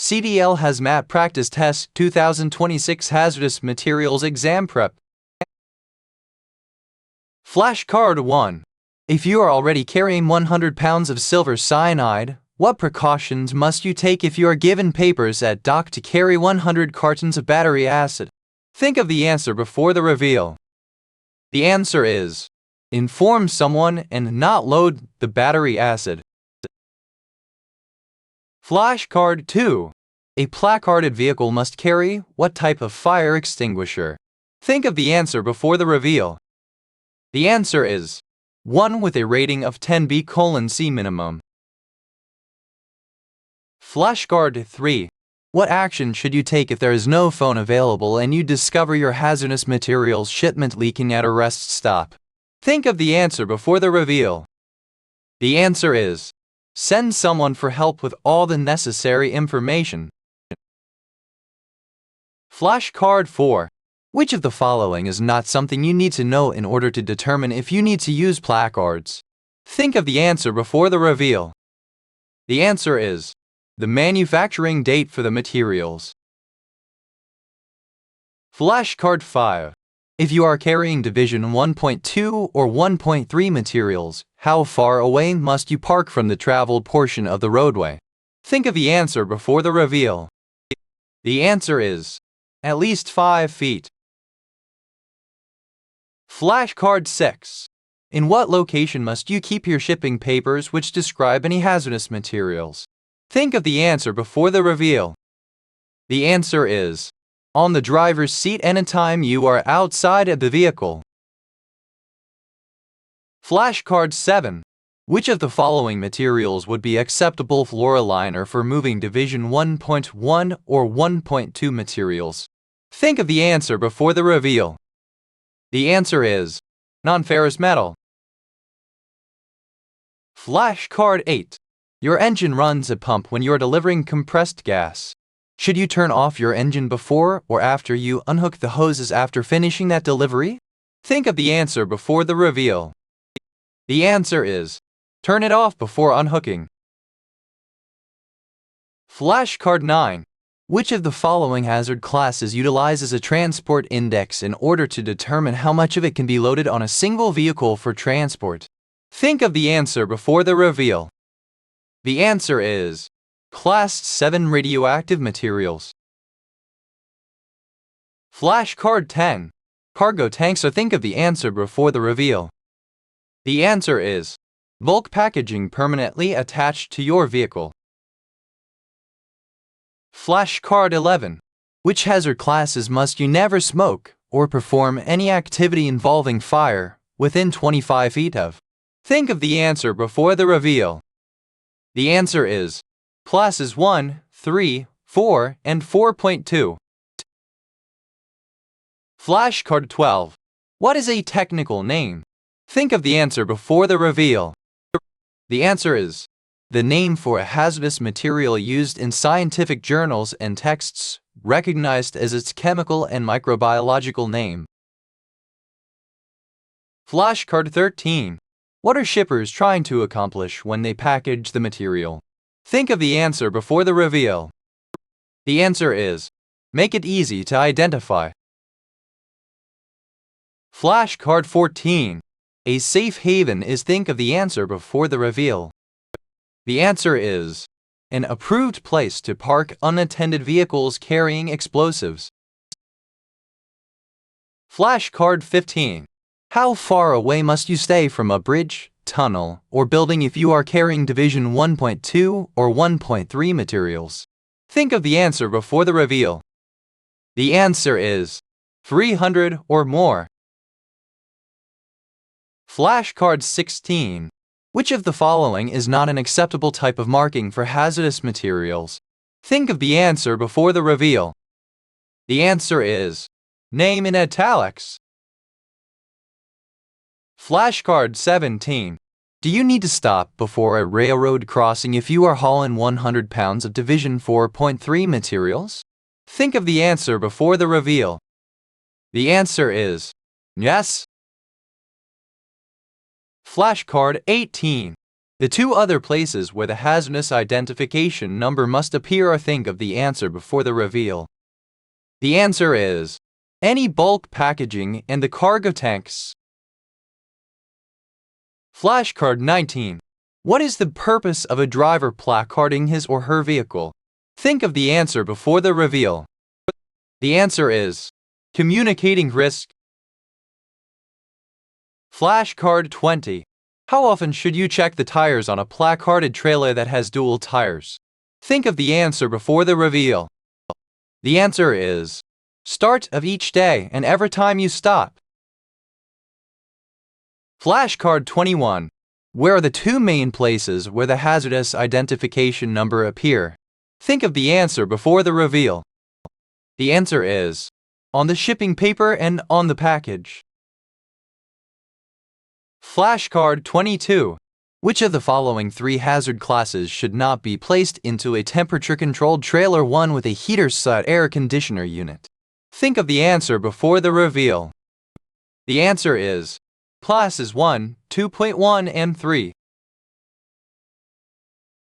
CDL HazMat Practice Test 2026 Hazardous Materials Exam Prep. Flashcard 1. If you are already carrying 100 pounds of silver cyanide, what precautions must you take if you are given papers at dock to carry 100 cartons of battery acid? Think of the answer before the reveal. The answer is: inform someone and not load the battery acid. Flashcard 2. A placarded vehicle must carry what type of fire extinguisher? Think of the answer before the reveal. The answer is: one with a rating of 10B:C minimum. Flashcard 3. What action should you take if there is no phone available and you discover your hazardous materials shipment leaking at a rest stop? Think of the answer before the reveal. The answer is: send someone for help with all the necessary information. Flashcard 4. Which of the following is not something you need to know in order to determine if you need to use placards? Think of the answer before the reveal. The answer is: the manufacturing date for the materials. Flashcard 5. If you are carrying Division 1.2 or 1.3 materials, how far away must you park from the traveled portion of the roadway? Think of the answer before the reveal. The answer is: at least 5 feet. Flashcard 6. In what location must you keep your shipping papers which describe any hazardous materials? Think of the answer before the reveal. The answer is: on the driver's seat anytime you are outside of the vehicle. Flashcard 7. Which of the following materials would be acceptable floor liner for moving Division 1.1 or 1.2 materials? Think of the answer before the reveal. The answer is: non-ferrous metal. Flashcard 8. Your engine runs a pump when you are delivering compressed gas. Should you turn off your engine before or after you unhook the hoses after finishing that delivery? Think of the answer before the reveal. The answer is: turn it off before unhooking. Flashcard 9. Which of the following hazard classes utilizes a transport index in order to determine how much of it can be loaded on a single vehicle for transport? Think of the answer before the reveal. The answer is: Class 7 radioactive materials. Flashcard 10. Cargo tanks. So think of the answer before the reveal. The answer is: bulk packaging permanently attached to your vehicle. Flashcard 11. Which hazard classes must you never smoke or perform any activity involving fire within 25 feet of? Think of the answer before the reveal. The answer is: classes 1, 3, 4, and 4.2. Flashcard 12. What is a technical name? Think of the answer before the reveal. The answer is: the name for a hazardous material used in scientific journals and texts, recognized as its chemical and microbiological name. Flashcard 13. What are shippers trying to accomplish when they package the material? Think of the answer before the reveal. The answer is: make it easy to identify. Flashcard 14. A safe haven is. Think of the answer before the reveal. The answer is: an approved place to park unattended vehicles carrying explosives. Flashcard 15. How far away must you stay from a bridge, tunnel, or building if you are carrying Division 1.2 or 1.3 materials? Think of the answer before the reveal. The answer is: 300 or more. Flashcard 16. Which of the following is not an acceptable type of marking for hazardous materials? Think of the answer before the reveal. The answer is: name in italics. Flashcard 17. Do you need to stop before a railroad crossing if you are hauling 100 pounds of Division 4.3 materials? Think of the answer before the reveal. The answer is: yes. Flashcard 18. The two other places where the hazardous identification number must appear are, think of the answer before the reveal. The answer is any bulk packaging and the cargo tanks. Flashcard 19. What is the purpose of a driver placarding his or her vehicle? Think of the answer before the reveal. The answer is communicating risk. Flashcard 20. How often should you check the tires on a placarded trailer that has dual tires? Think of the answer before the reveal. The answer is start of each day and every time you stop. Flashcard 21. Where are the two main places where the hazardous identification number appear? Think of the answer before the reveal. The answer is on the shipping paper and on the package. Flashcard 22. Which of the following three hazard classes should not be placed into a temperature-controlled trailer? One with a heater/air conditioner unit. Think of the answer before the reveal. The answer is classes 1, 2.1, and 3.